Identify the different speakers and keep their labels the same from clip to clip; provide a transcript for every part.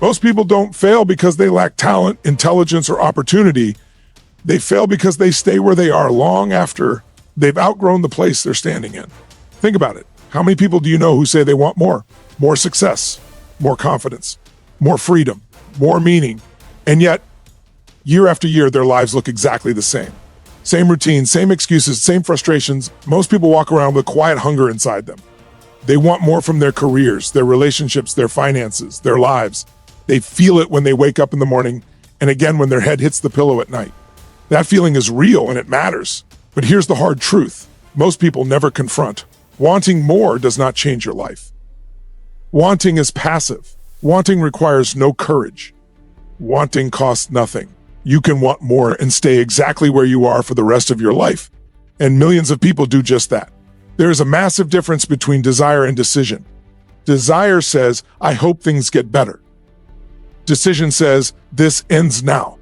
Speaker 1: Most people don't fail because they lack talent, intelligence, or opportunity. They fail because they stay where they are long after they've outgrown the place they're standing in. Think about it. How many people do you know who say they want more? More success, more confidence, more freedom, more meaning. And yet, year after year, their lives look exactly the same. Same routines, same excuses, same frustrations. Most people walk around with quiet hunger inside them. They want more from their careers, their relationships, their finances, their lives. They feel it when they wake up in the morning and again when their head hits the pillow at night. That feeling is real and it matters. But here's the hard truth. Most people never confront. Wanting more does not change your life. Wanting is passive. Wanting requires no courage. Wanting costs nothing. You can want more and stay exactly where you are for the rest of your life. And millions of people do just that. There is a massive difference between desire and decision. Desire says, I hope things get better. Decision says, this ends now.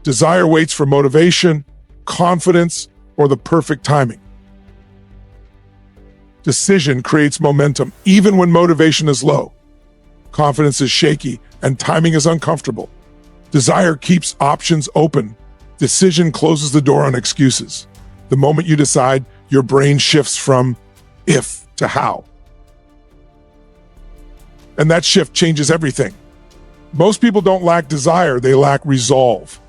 Speaker 1: Desire waits for motivation, confidence, or the perfect timing. Decision creates momentum even when motivation is low. Confidence is shaky and timing is uncomfortable. Desire keeps options open. Decision closes the door on excuses. The moment you decide, your brain shifts from if to how. And that shift changes everything. Most people don't lack desire, they lack resolve.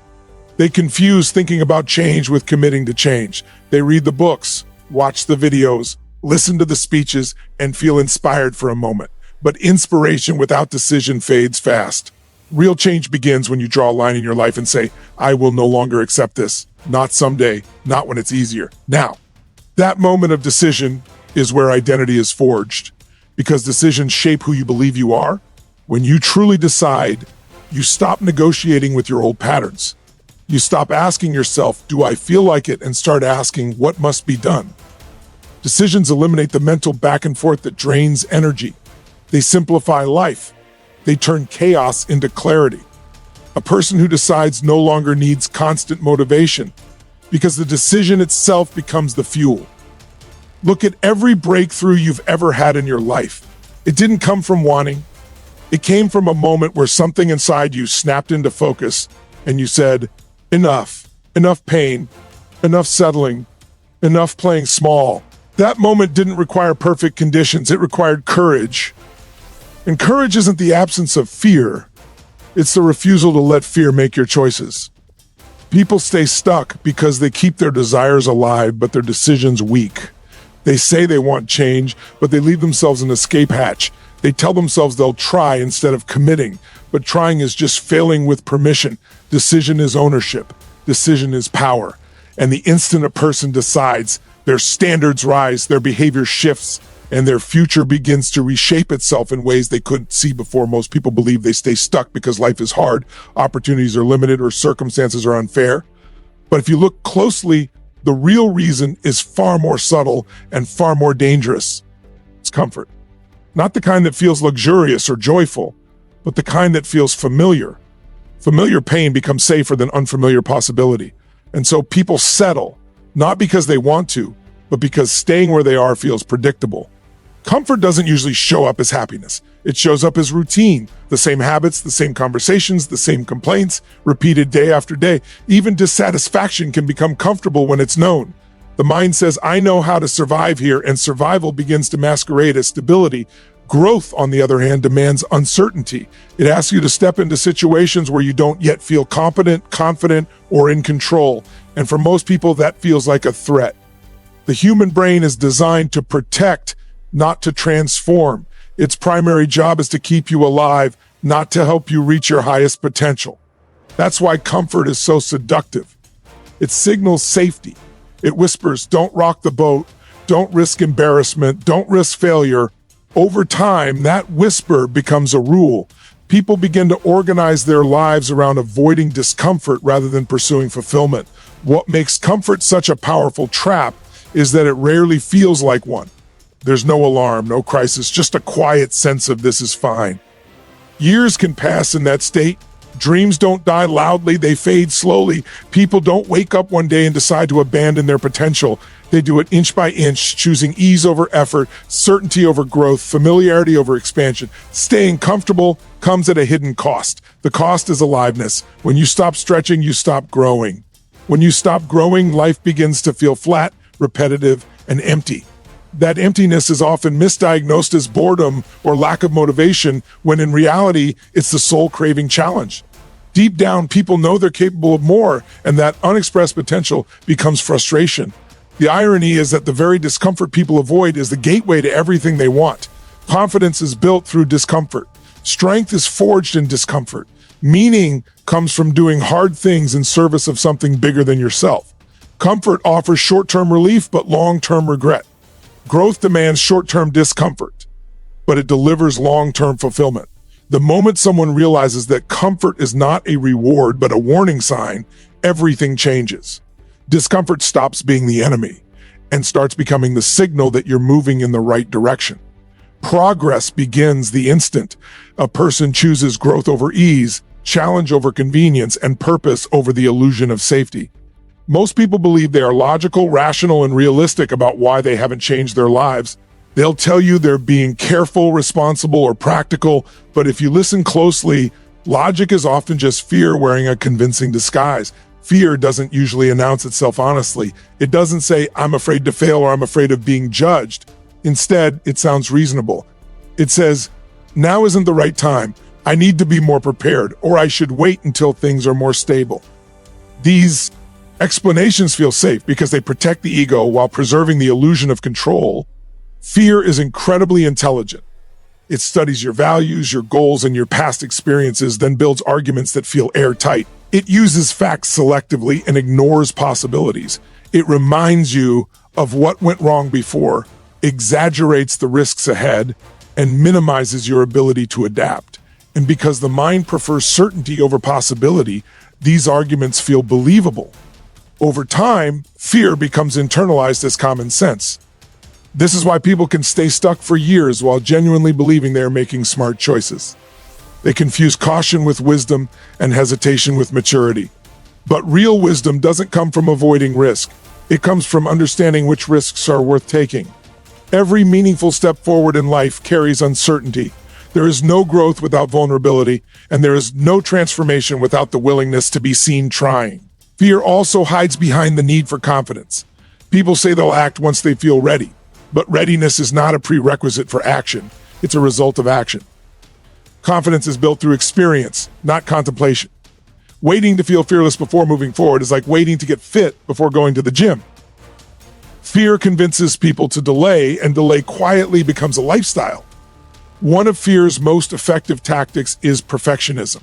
Speaker 1: They confuse thinking about change with committing to change. They read the books, watch the videos, listen to the speeches, and feel inspired for a moment. But inspiration without decision fades fast. Real change begins when you draw a line in your life and say, I will no longer accept this. Not someday, not when it's easier. Now, that moment of decision is where identity is forged, because decisions shape who you believe you are. When you truly decide, you stop negotiating with your old patterns. You stop asking yourself, do I feel like it, and start asking, what must be done? Decisions eliminate the mental back and forth that drains energy. They simplify life. They turn chaos into clarity. A person who decides no longer needs constant motivation because the decision itself becomes the fuel. Look at every breakthrough you've ever had in your life. It didn't come from wanting. It came from a moment where something inside you snapped into focus and you said, enough pain, enough settling, enough playing small. That moment didn't require perfect conditions. It required courage. And courage isn't the absence of fear. It's the refusal to let fear make your choices. People stay stuck because they keep their desires alive, but their decisions weak. They say they want change, but they leave themselves an escape hatch. They tell themselves they'll try instead of committing, but trying is just failing with permission. Decision is ownership. Decision is power. And the instant a person decides, their standards rise, their behavior shifts, and their future begins to reshape itself in ways they couldn't see before. Most people believe they stay stuck because life is hard, opportunities are limited, or circumstances are unfair. But if you look closely, the real reason is far more subtle and far more dangerous. It's comfort. Not the kind that feels luxurious or joyful, but the kind that feels familiar. Familiar pain becomes safer than unfamiliar possibility. And so people settle, not because they want to, but because staying where they are feels predictable. Comfort doesn't usually show up as happiness. It shows up as routine, the same habits, the same conversations, the same complaints, repeated day after day. Even dissatisfaction can become comfortable when it's known. The mind says, I know how to survive here, and survival begins to masquerade as stability. Growth, on the other hand, demands uncertainty. It asks you to step into situations where you don't yet feel competent, confident, or in control. And for most people, that feels like a threat. The human brain is designed to protect, not to transform. Its primary job is to keep you alive, not to help you reach your highest potential. That's why comfort is so seductive. It signals safety. It whispers, don't rock the boat, don't risk embarrassment, don't risk failure. Over time, that whisper becomes a rule. People begin to organize their lives around avoiding discomfort rather than pursuing fulfillment. What makes comfort such a powerful trap is that it rarely feels like one. There's no alarm, no crisis, just a quiet sense of this is fine. Years can pass in that state. Dreams don't die loudly, they fade slowly. People don't wake up one day and decide to abandon their potential. They do it inch by inch, choosing ease over effort, certainty over growth, familiarity over expansion. Staying comfortable comes at a hidden cost. The cost is aliveness. When you stop stretching, you stop growing. When you stop growing, life begins to feel flat, repetitive, and empty. That emptiness is often misdiagnosed as boredom or lack of motivation, when in reality, it's the soul craving challenge. Deep down, people know they're capable of more, and that unexpressed potential becomes frustration. The irony is that the very discomfort people avoid is the gateway to everything they want. Confidence is built through discomfort. Strength is forged in discomfort. Meaning comes from doing hard things in service of something bigger than yourself. Comfort offers short-term relief, but long-term regret. Growth demands short-term discomfort, but it delivers long-term fulfillment. The moment someone realizes that comfort is not a reward, but a warning sign, everything changes. Discomfort stops being the enemy and starts becoming the signal that you're moving in the right direction. Progress begins the instant a person chooses growth over ease, challenge over convenience, and purpose over the illusion of safety. Most people believe they are logical, rational, and realistic about why they haven't changed their lives. They'll tell you they're being careful, responsible, or practical, but if you listen closely, logic is often just fear wearing a convincing disguise. Fear doesn't usually announce itself honestly. It doesn't say, "I'm afraid to fail" or "I'm afraid of being judged." Instead, it sounds reasonable. It says, "Now isn't the right time. I need to be more prepared," or "I should wait until things are more stable." These explanations feel safe because they protect the ego while preserving the illusion of control. Fear is incredibly intelligent. It studies your values, your goals, and your past experiences, then builds arguments that feel airtight. It uses facts selectively and ignores possibilities. It reminds you of what went wrong before, exaggerates the risks ahead, and minimizes your ability to adapt. And because the mind prefers certainty over possibility, these arguments feel believable. Over time, fear becomes internalized as common sense. This is why people can stay stuck for years while genuinely believing they are making smart choices. They confuse caution with wisdom and hesitation with maturity. But real wisdom doesn't come from avoiding risk. It comes from understanding which risks are worth taking. Every meaningful step forward in life carries uncertainty. There is no growth without vulnerability, and there is no transformation without the willingness to be seen trying. Fear also hides behind the need for confidence. People say they'll act once they feel ready, but readiness is not a prerequisite for action. It's a result of action. Confidence is built through experience, not contemplation. Waiting to feel fearless before moving forward is like waiting to get fit before going to the gym. Fear convinces people to delay, and delay quietly becomes a lifestyle. One of fear's most effective tactics is perfectionism.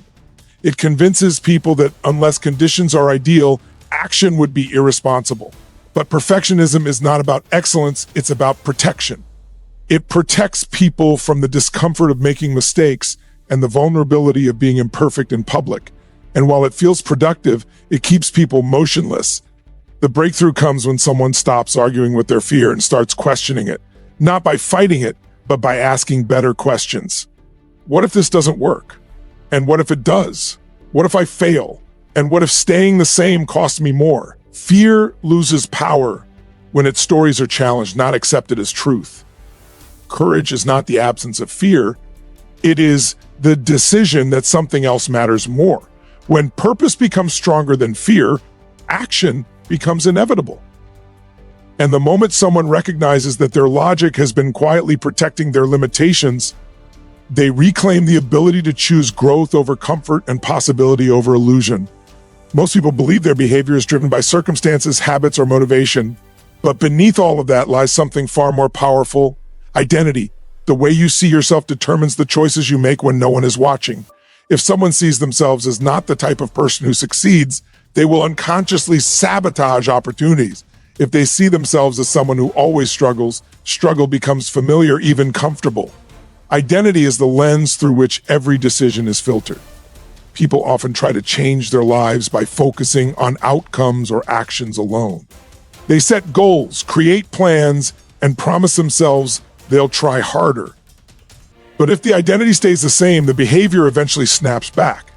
Speaker 1: It convinces people that unless conditions are ideal, action would be irresponsible. But perfectionism is not about excellence, it's about protection. It protects people from the discomfort of making mistakes and the vulnerability of being imperfect in public. And while it feels productive, it keeps people motionless. The breakthrough comes when someone stops arguing with their fear and starts questioning it, not by fighting it, but by asking better questions. What if this doesn't work? And what if it does? What if I fail? And what if staying the same costs me more? Fear loses power when its stories are challenged, not accepted as truth. Courage is not the absence of fear. It is the decision that something else matters more. When purpose becomes stronger than fear, action becomes inevitable. And the moment someone recognizes that their logic has been quietly protecting their limitations, they reclaim the ability to choose growth over comfort and possibility over illusion. Most people believe their behavior is driven by circumstances, habits, or motivation. But beneath all of that lies something far more powerful: identity. The way you see yourself determines the choices you make when no one is watching. If someone sees themselves as not the type of person who succeeds, they will unconsciously sabotage opportunities. If they see themselves as someone who always struggles, struggle becomes familiar, even comfortable. Identity is the lens through which every decision is filtered. People often try to change their lives by focusing on outcomes or actions alone. They set goals, create plans, and promise themselves they'll try harder. But if the identity stays the same, the behavior eventually snaps back.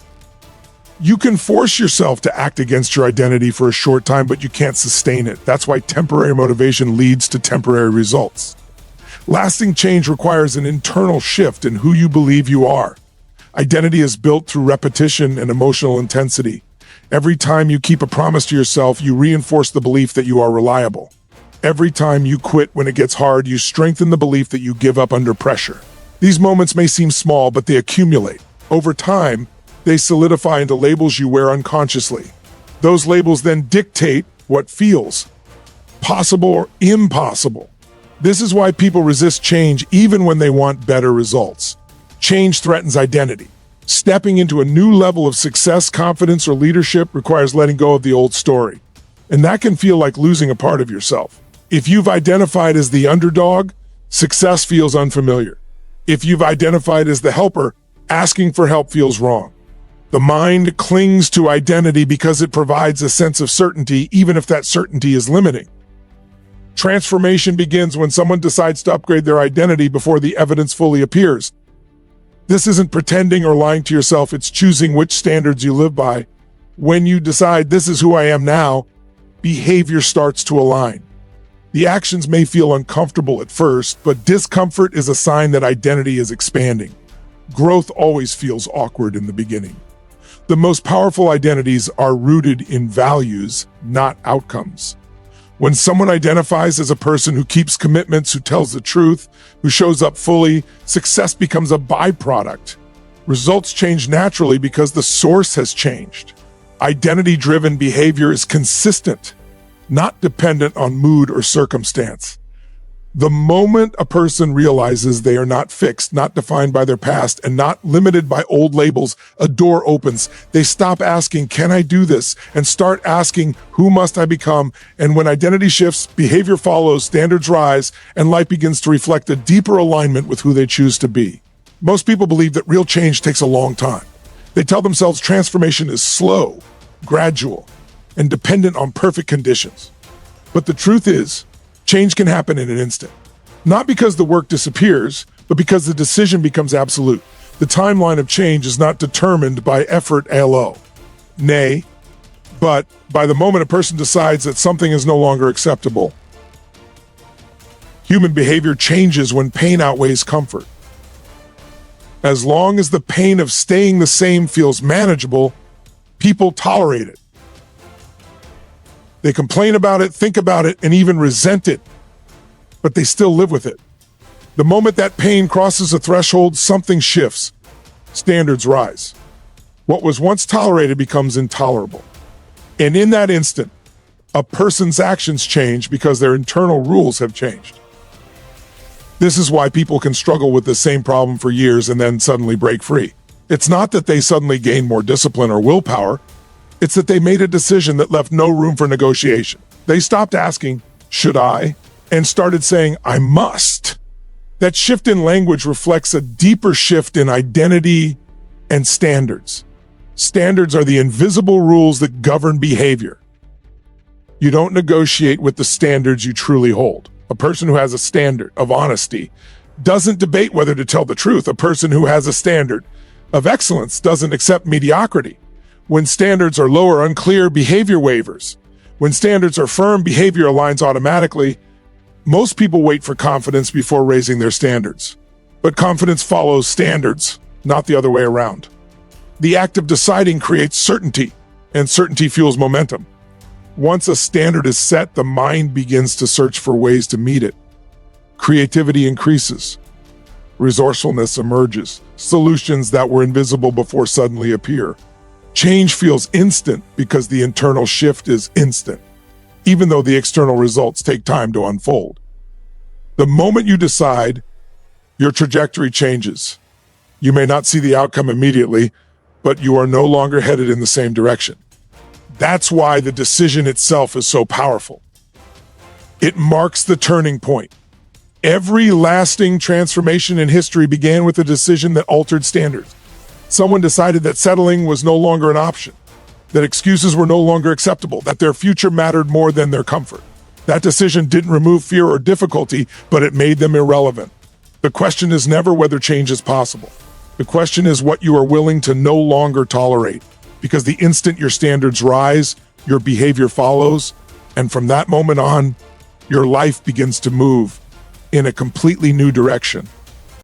Speaker 1: You can force yourself to act against your identity for a short time, but you can't sustain it. That's why temporary motivation leads to temporary results. Lasting change requires an internal shift in who you believe you are. Identity is built through repetition and emotional intensity. Every time you keep a promise to yourself, you reinforce the belief that you are reliable. Every time you quit when it gets hard, you strengthen the belief that you give up under pressure. These moments may seem small, but they accumulate. Over time, they solidify into labels you wear unconsciously. Those labels then dictate what feels possible or impossible. This is why people resist change even when they want better results. Change threatens identity. Stepping into a new level of success, confidence, or leadership requires letting go of the old story. And that can feel like losing a part of yourself. If you've identified as the underdog, success feels unfamiliar. If you've identified as the helper, asking for help feels wrong. The mind clings to identity because it provides a sense of certainty, even if that certainty is limiting. Transformation begins when someone decides to upgrade their identity before the evidence fully appears. This isn't pretending or lying to yourself, it's choosing which standards you live by. When you decide this is who I am now, behavior starts to align. The actions may feel uncomfortable at first, but discomfort is a sign that identity is expanding. Growth always feels awkward in the beginning. The most powerful identities are rooted in values, not outcomes. When someone identifies as a person who keeps commitments, who tells the truth, who shows up fully, success becomes a byproduct. Results change naturally because the source has changed. Identity-driven behavior is consistent, not dependent on mood or circumstance. The moment a person realizes they are not fixed, not defined by their past, and not limited by old labels, a door opens. They stop asking, "Can I do this?" and start asking, "Who must I become?" And when identity shifts, behavior follows, standards rise, and life begins to reflect a deeper alignment with who they choose to be. Most people believe that real change takes a long time. They tell themselves transformation is slow, gradual, and dependent on perfect conditions. But the truth is, change can happen in an instant. Not because the work disappears, but because the decision becomes absolute. The timeline of change is not determined by effort alone. Nay, but by the moment a person decides that something is no longer acceptable. Human behavior changes when pain outweighs comfort. As long as the pain of staying the same feels manageable, people tolerate it. They complain about it, think about it, and even resent it, but they still live with it. The moment that pain crosses a threshold, something shifts. Standards rise. What was once tolerated becomes intolerable. And in that instant, a person's actions change because their internal rules have changed. This is why people can struggle with the same problem for years and then suddenly break free. It's not that they suddenly gain more discipline or willpower. It's that they made a decision that left no room for negotiation. They stopped asking, "Should I?" and started saying, "I must." That shift in language reflects a deeper shift in identity and standards. Standards are the invisible rules that govern behavior. You don't negotiate with the standards you truly hold. A person who has a standard of honesty doesn't debate whether to tell the truth. A person who has a standard of excellence doesn't accept mediocrity. When standards are low or unclear, behavior wavers. When standards are firm, behavior aligns automatically. Most people wait for confidence before raising their standards. But confidence follows standards, not the other way around. The act of deciding creates certainty, and certainty fuels momentum. Once a standard is set, the mind begins to search for ways to meet it. Creativity increases. Resourcefulness emerges. Solutions that were invisible before suddenly appear. Change feels instant because the internal shift is instant, even though the external results take time to unfold. The moment you decide, your trajectory changes. You may not see the outcome immediately, but you are no longer headed in the same direction. That's why the decision itself is so powerful. It marks the turning point. Every lasting transformation in history began with a decision that altered standards. Someone decided that settling was no longer an option, that excuses were no longer acceptable, that their future mattered more than their comfort. That decision didn't remove fear or difficulty, but it made them irrelevant. The question is never whether change is possible. The question is what you are willing to no longer tolerate. because the instant your standards rise, your behavior follows, and from that moment on, your life begins to move in a completely new direction.